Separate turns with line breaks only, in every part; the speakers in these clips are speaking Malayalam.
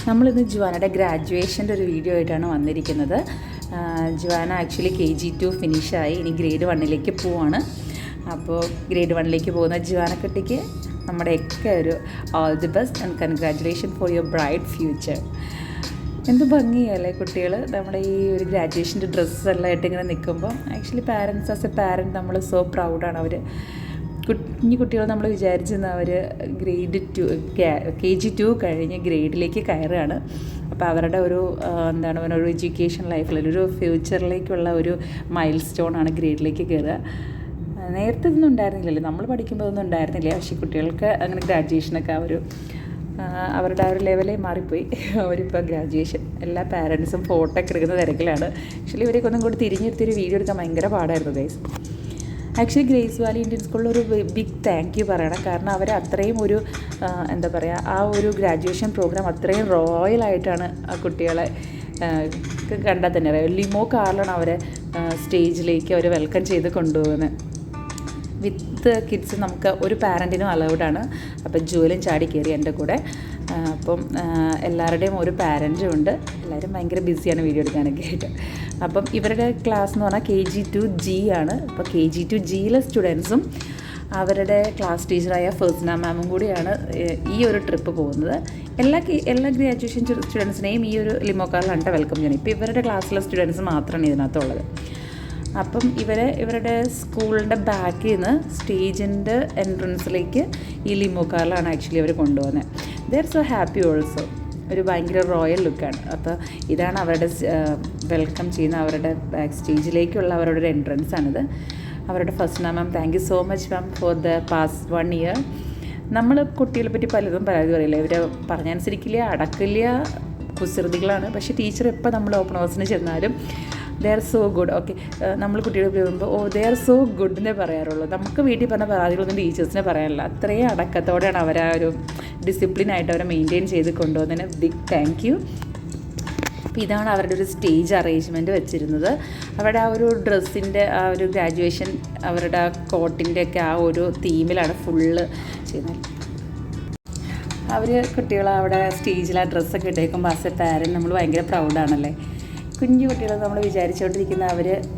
നമ്മളിന്ന് ജുവാനയുടെ ഗ്രാജുവേഷൻ്റെ ഒരു വീഡിയോ ആയിട്ടാണ് വന്നിരിക്കുന്നത്. ജുവാന ആക്ച്വലി KG2 ഫിനിഷായി, ഇനി ഗ്രേഡ് 1ലേക്ക് പോവാണ്. അപ്പോൾ ഗ്രേഡ് 1ലേക്ക് പോകുന്ന ജുവാനക്കുട്ടിക്ക് നമ്മുടെയൊക്കെ ഒരു all the best and congratulation for your bright future. എന്ത് ഭംഗിയല്ലേ കുട്ടികൾ നമ്മുടെ ഈ ഒരു ഗ്രാജുവേഷൻ്റെ ഡ്രസ്സെല്ലാം ആയിട്ട് ഇങ്ങനെ നിൽക്കുമ്പോൾ. Actually parents as A parent നമ്മൾ സോ പ്രൗഡാണ്. അവർ കുഞ്ഞു കുട്ടികൾ നമ്മൾ വിചാരിച്ചിരുന്ന അവർ ഗ്രേഡ് 2 KG2 കഴിഞ്ഞ് ഗ്രേഡിലേക്ക് കയറുകയാണ്. അപ്പോൾ അവരുടെ ഒരു എന്താണ് പറയുക, ഒരു എഡ്യൂക്കേഷൻ ലൈഫിൽ ഒരു ഫ്യൂച്ചറിലേക്കുള്ള ഒരു മൈൽ സ്റ്റോണാണ് ഗ്രേഡിലേക്ക് കയറുക. നേരത്തെ ഇതൊന്നും ഉണ്ടായിരുന്നില്ലല്ലോ, നമ്മൾ പഠിക്കുമ്പോൾ ഒന്നും ഉണ്ടായിരുന്നില്ല. പക്ഷേ കുട്ടികൾക്ക് അങ്ങനെ ഗ്രാജുവേഷനൊക്കെ അവരുടെ ആ ഒരു ലെവലേ മാറിപ്പോയി. അവരിപ്പോൾ ഗ്രാജുവേഷൻ എല്ലാ പാരൻസും ഫോട്ടോ ഒക്കെ എടുക്കുന്ന തിരക്കിലാണ്. ആക്ച്വലി ഇവരെയൊക്കെ ഒന്നും കൂടി തിരിഞ്ഞെടുത്തൊരു വീഡിയോ എടുക്കാൻ ഭയങ്കര പാടായിരുന്നു guys. Actually Grace Valley Indian സ്കൂളിൽ ഒരു ബിഗ് താങ്ക് യു പറയണം. കാരണം അവർ അത്രയും ഒരു എന്താ പറയുക, ആ ഒരു ഗ്രാജുവേഷൻ പ്രോഗ്രാം അത്രയും റോയലായിട്ടാണ് ആ കുട്ടികളെ കണ്ടാൽ തന്നെ അറിയാം. ലിമോ കാറിലാണ് അവരെ സ്റ്റേജിലേക്ക് അവർ വെൽക്കം ചെയ്ത് കൊണ്ടുപോകുന്നത്. വിത്ത് കിഡ്സ് നമുക്ക് ഒരു പാരൻറ്റിനും അലൗഡാണ്. അപ്പം ജോലും ചാടി കയറി എൻ്റെ കൂടെ. അപ്പം എല്ലാവരുടെയും ഒരു പാരൻറ്റും ഉണ്ട്. എല്ലാവരും ഭയങ്കര ബിസിയാണ് വീഡിയോ എടുക്കാനൊക്കെ ആയിട്ട്. അപ്പം ഇവരുടെ ക്ലാസ് എന്ന് പറഞ്ഞാൽ KG2G ആണ്. അപ്പോൾ KG2Gയിലെ സ്റ്റുഡൻസും അവരുടെ ക്ലാസ് ടീച്ചറായ ഫെർസ്ന മാമും കൂടിയാണ് ഈ ഒരു ട്രിപ്പ് പോകുന്നത്. എല്ലാ ഗ്രാജുവേഷൻ സ്റ്റുഡൻസിനെയും ഈ ഒരു ലിമോ കാറിലാണ് വെൽക്കം ചെയ്യണം. ഇപ്പോൾ ഇവരുടെ ക്ലാസ്സിലെ സ്റ്റുഡൻസ് മാത്രമാണ് ഇതിനകത്തുള്ളത്. അപ്പം ഇവരുടെ സ്കൂളിൻ്റെ ബാക്കിൽ നിന്ന് സ്റ്റേജിൻ്റെ എൻട്രൻസിലേക്ക് ഈ ലിമോ കാറിലാണ് ആക്ച്വലി അവർ കൊണ്ടുപോകുന്നത്. ദേ ആർ സോ ഹാപ്പി ഓൾസോ. ഒരു ഭയങ്കര റോയൽ ലുക്കാണ്. അപ്പോൾ ഇതാണ് അവരുടെ വെൽക്കം ചെയ്യുന്ന അവരുടെ ബാക്ക് സ്റ്റേജിലേക്കുള്ള അവരുടെ ഒരു എൻട്രൻസ് ആണിത്. അവരുടെ first ma'am thank you so much ma'am for the past 1 year. നമ്മൾ കുട്ടികളെ പറ്റി പലതും പരാതി പറയില്ല, ഇവർ പറഞ്ഞനുസരിക്കില്ല, അടക്കില്ല, കുസൃതികളാണ്. പക്ഷേ ടീച്ചർ എപ്പോൾ നമ്മൾ ഓപ്പൺ ഹൗസിന് ചെന്നാലും ദേ ആർ സോ ഗുഡ്. ഓക്കെ, നമ്മൾ കുട്ടികളെ പറയുമ്പോൾ ദേ ആർ സോ ഗുഡ് എന്നേ പറയാറുള്ളൂ. നമുക്ക് വീട്ടിൽ പറഞ്ഞ പരാതികളൊന്നും ടീച്ചേഴ്സിനെ പറയാനില്ല. അത്രയും അടക്കത്തോടെയാണ് അവർ ആ ഒരു ഡിസിപ്ലിനായിട്ട് അവരെ മെയിൻറ്റെയിൻ ചെയ്ത് കൊണ്ടുപോകുന്നതിന് ബിഗ് താങ്ക് യു. അപ്പോൾ ഇതാണ് അവരുടെ ഒരു സ്റ്റേജ് അറേഞ്ച്മെൻറ്റ് വെച്ചിരുന്നത്. അവരുടെ ആ ഒരു ഡ്രസ്സിൻ്റെ ആ ഒരു ഗ്രാജുവേഷൻ അവരുടെ ആ കോട്ടിൻ്റെ ഒക്കെ ആ ഒരു തീമിലാണ് ഫുള്ള് ചെയ്യുന്നത്. അവർ കുട്ടികൾ അവിടെ സ്റ്റേജിൽ ആ ഡ്രസ്സൊക്കെ ഇട്ടേക്കുമ്പോൾ ആസ് എ പാരൻറ്റ് നമ്മൾ ഭയങ്കര പ്രൗഡാണല്ലേ. കുഞ്ഞു കുട്ടികൾ നമ്മൾ വിചാരിച്ചുകൊണ്ടിരിക്കുന്ന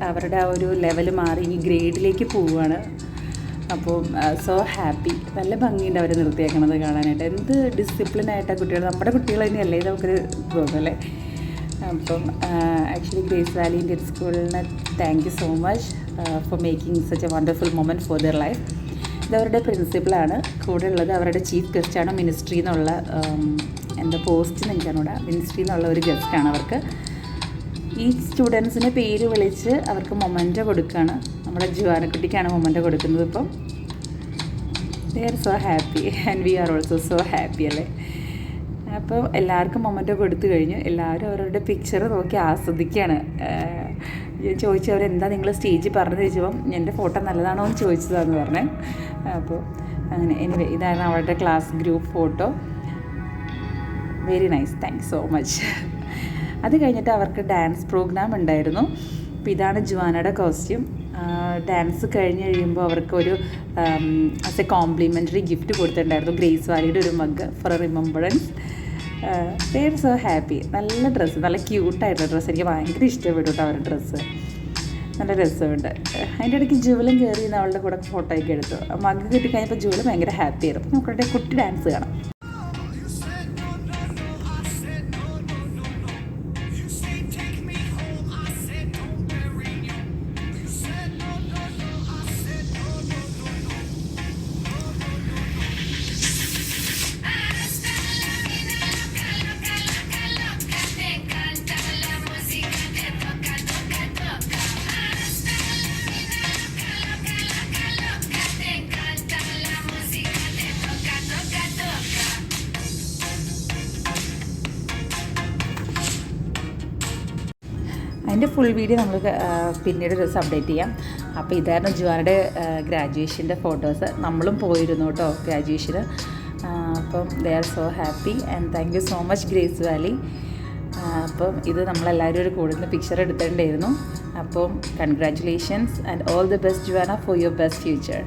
അവരുടെ ആ ഒരു ലെവൽ മാറി ഈ ഗ്രേഡിലേക്ക് പോവുകയാണ്. അപ്പോൾ സോ ഹാപ്പി. നല്ല ഭംഗിയുണ്ട് അവർ നിർത്തിയേക്കണത് കാണാനായിട്ട്. എന്ത് ഡിസിപ്ലിനായിട്ടാണ് കുട്ടികൾ, നമ്മുടെ കുട്ടികൾ തന്നെയല്ലേ, നമുക്കൊരു തോന്നല്ലേ. അപ്പം ആക്ച്വലി ഗ്രേസ് വാലി ഇന്ത്യൻ സ്കൂളിന് thank you so much for making such a wonderful moment for their life. ഇതവരുടെ പ്രിൻസിപ്പളാണ്. കൂടെ ഉള്ളത് അവരുടെ ചീഫ് ഗസ്റ്റാണ്. മിനിസ്ട്രി എന്നുള്ള എന്താ പോസ്റ്റ് എനിക്കറിഞ്ഞൂടാ, മിനിസ്ട്രി എന്നുള്ള ഒരു ഗസ്റ്റാണ് അവർക്ക്. ഈ സ്റ്റുഡൻസിനെ പേര് വിളിച്ച് അവർക്ക് മൊമെൻറ്റോ കൊടുക്കുകയാണ്. നമ്മുടെ ജുവാനക്കുട്ടിക്കാണ് മൊമെൻറ്റോ കൊടുക്കുന്നത്. ഇപ്പം ദേ are so happy and we are also so happy അല്ലേ. അപ്പോൾ എല്ലാവർക്കും മൊമെൻറ്റോ കൊടുത്തു കഴിഞ്ഞു. എല്ലാവരും അവരുടെ പിക്ചർ നോക്കി ആസ്വദിക്കുകയാണ്. ചോദിച്ചു അവരെന്താ നിങ്ങൾ സ്റ്റേജിൽ പറഞ്ഞത് ചോദിച്ചപ്പം എൻ്റെ ഫോട്ടോ നല്ലതാണോ എന്ന് ചോദിച്ചതാണെന്ന് പറഞ്ഞേ. അപ്പോൾ അങ്ങനെ എനിവേ ഇതാണ് അവരുടെ class group photo. Very nice, thank you so much. അത് കഴിഞ്ഞിട്ട് അവർക്ക് ഡാൻസ് പ്രോഗ്രാം ഉണ്ടായിരുന്നു. അപ്പോൾ ഇതാണ് ജുവാനയുടെ കോസ്റ്റ്യൂം. ഡാൻസ് കഴിഞ്ഞ് കഴിയുമ്പോൾ അവർക്കൊരു ആസ് എ കോംപ്ലിമെൻ്ററി ഗിഫ്റ്റ് കൊടുത്തിട്ടുണ്ടായിരുന്നു. ഗ്രേസ് വാലിയുടെ ഒരു mug for a remembrance. They are so happy. നല്ല ഡ്രസ്സ്, നല്ല ക്യൂട്ടായിട്ടുള്ള ഡ്രസ്സ്. എനിക്ക് ഭയങ്കര ഇഷ്ടപ്പെട്ടു കേട്ടോ അവരുടെ ഡ്രസ്സ്, നല്ല രസമുണ്ട്. അതിൻ്റെ ഇടയ്ക്ക് ജുവലും കയറി അവളുടെ കൂടെ ഫോട്ടോ ഒക്കെ എടുത്തു. മഗ് കിട്ടിക്കഴിഞ്ഞപ്പോൾ ജുവൽ ഭയങ്കര ഹാപ്പി ആയിരുന്നു. നമുക്കവിടെ കുട്ടി ഡാൻസ് കാണാം. അതിൻ്റെ ഫുൾ വീഡിയോ നമ്മൾ പിന്നീട് ഒരു ദിവസം അപ്ഡേറ്റ് ചെയ്യാം. അപ്പോൾ ഇതായിരുന്നു ജുവാനയുടെ ഗ്രാജുവേഷൻ്റെ ഫോട്ടോസ്. നമ്മളും പോയിരുന്നു കേട്ടോ ഗ്രാജുവേഷന്. അപ്പം ദേ are so happy and thank you so much grace Valley. അപ്പം ഇത് നമ്മളെല്ലാവരും ഒരു കൂടുതൽ പിക്ചർ എടുത്തിട്ടുണ്ടായിരുന്നു. അപ്പം congratulations and all the best Juana for your best future.